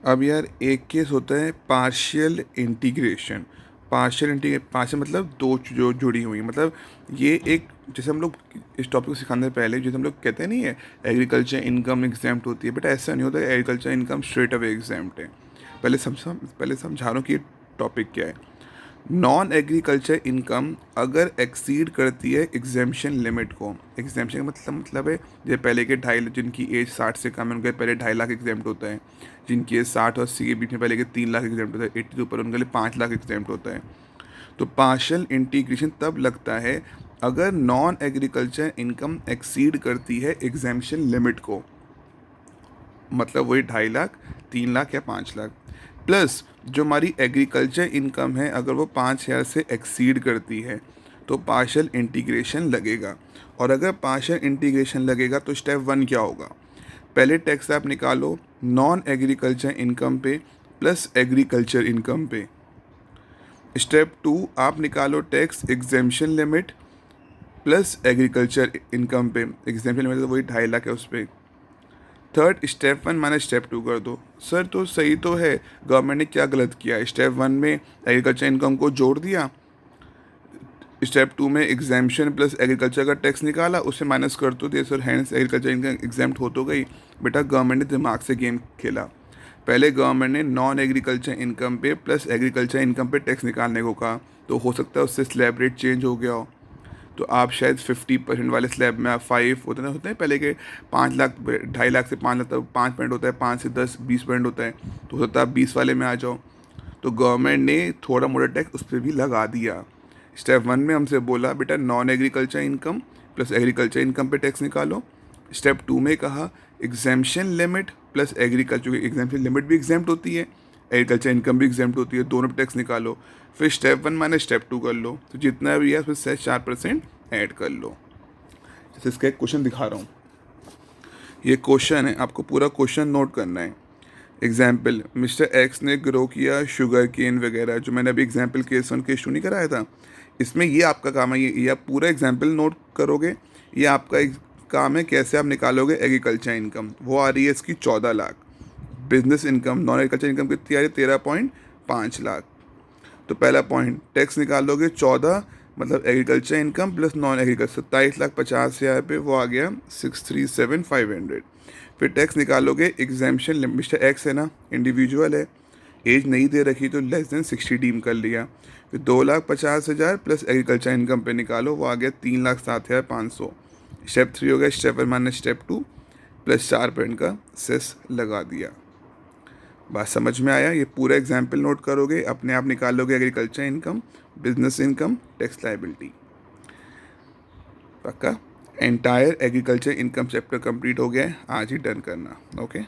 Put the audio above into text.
अब यार एक केस होता है पार्शियल इंटीग्रेशन। पार्शियल मतलब दो जो जुड़ी हुई, मतलब ये एक, जैसे हम लोग इस टॉपिक को सिखाने से पहले जैसे हम लोग कहते हैं नहीं है एग्रीकल्चर इनकम एग्जाम्प्ट होती है, बट ऐसा नहीं होता। Agriculture income straight away exempt है। पहले समझा रहा हूँ कि टॉपिक क्या है। नॉन एग्रीकल्चर इनकम अगर एक्सीड करती है एग्जेम्पशन लिमिट को, एग्जेम्पशन का मतलब है जो पहले के जिनकी एज 60 से कम है उनके पहले 2.5 लाख एग्जाम्प्ट होता है। जिनकी एज 60 और 80 के बीच में पहले के 3 लाख एग्जाम्प्ट होता है। 80 के ऊपर उनके लिए 5 लाख एग्जाम्प्ट होता है। तो पार्शियल इंटीग्रेशन तब लगता है अगर नॉन एग्रीकल्चर इनकम एक्सीड करती है एग्जेम्पशन लिमिट को, मतलब वही 2.5 लाख, 3 लाख या 5 लाख। प्लस जो हमारी एग्रीकल्चर इनकम है अगर वो 5,000 से एक्सीड करती है तो पार्शियल इंटीग्रेशन लगेगा। और अगर पार्शियल इंटीग्रेशन लगेगा तो स्टेप 1 क्या होगा? पहले टैक्स आप निकालो नॉन एग्रीकल्चर इनकम पे प्लस एग्रीकल्चर इनकम पे। स्टेप 2 आप निकालो tax exemption limit plus agriculture income पे। एग्जेम्पशन लिमिट तो वही 2.5 लाख है उस पर। थर्ड स्टेप 1 माइनस स्टेप 2 कर दो। सर तो सही तो है, गवर्नमेंट ने क्या गलत किया? स्टेप 1 में एग्रीकल्चर इनकम को जोड़ दिया, स्टेप 2 में एग्जाम्पशन प्लस एग्रीकल्चर का टैक्स निकाला, उससे माइनस कर तो दिया sir, hence agriculture income exempt हो तो गई। बेटा गवर्नमेंट ने दिमाग से गेम खेला। पहले गवर्नमेंट ने नॉन एग्रीकल्चर इनकम पे प्लस एग्रीकल्चर इनकम पे टैक्स निकालने को कहा, तो हो सकता है उससे स्लैब रेट चेंज हो गया हो। तो आप शायद 50% वाले स्लैब में आप 5 होते हैं पहले के 5 लाख, 2.5 लाख से 5 लाख तक 5% होता है, 5 से 10 20% होता है, तो हो सकता है आप 20 वाले में आ जाओ। तो गवर्नमेंट ने थोड़ा मोटा टैक्स उस पर भी लगा दिया। स्टेप 1 में हमसे बोला बेटा non agriculture income plus agriculture income पे टैक्स निकालो। स्टेप 2 में कहा exemption limit plus agriculture, exemption limit भी एग्जाम्प्ट होती है, एग्रीकल्चर इनकम भी एग्जाम्प्ट होती है, दोनों पे टैक्स निकालो। फिर स्टेप 1 माइनस स्टेप 2 कर लो, तो जितना भी है उसमें से 4% ऐड कर लो। जैसे इसका एक क्वेश्चन दिखा रहा हूँ, ये क्वेश्चन है, आपको पूरा क्वेश्चन नोट करना है। एग्जाम्पल, मिस्टर एक्स ने ग्रो किया शुगर केन वगैरह, जो मैंने अभी एग्जाम्पल केस 1 केस 2 नहीं कराया था, इसमें ये आपका काम है। ये आप पूरा एग्जाम्पल नोट करोगे, ये आपका काम है कैसे आप निकालोगे एग्रीकल्चर इनकम। वो आ रही है इसकी 14 lakh. Business income non agriculture income कितनी आ रही है? 13.5 लाख। तो पहला पॉइंट टैक्स निकालोगे 14, मतलब agriculture income plus non agriculture 27,50,000 पे, वो आ गया 637,500। फिर टैक्स निकालोगे एग्जाम्पशन, मिस्टर एक्स है ना, इंडिविजुअल है, एज नहीं दे रखी तो लेस देन 60 डीम कर लिया। फिर 2,50,000 प्लस एग्रीकल्चर इनकम पे निकालो, वो आ गया 3,07,500। स्टेप 3 हो गया स्टेप 1 माइनस स्टेप 2 प्लस 4% का सेस लगा दिया। बात समझ में आया? ये पूरा एग्जाम्पल नोट करोगे, अपने आप निकालोगे agriculture income, business income, tax liability. पक्का? Entire agriculture income chapter complete हो गया है, आज ही डन करना। ओके।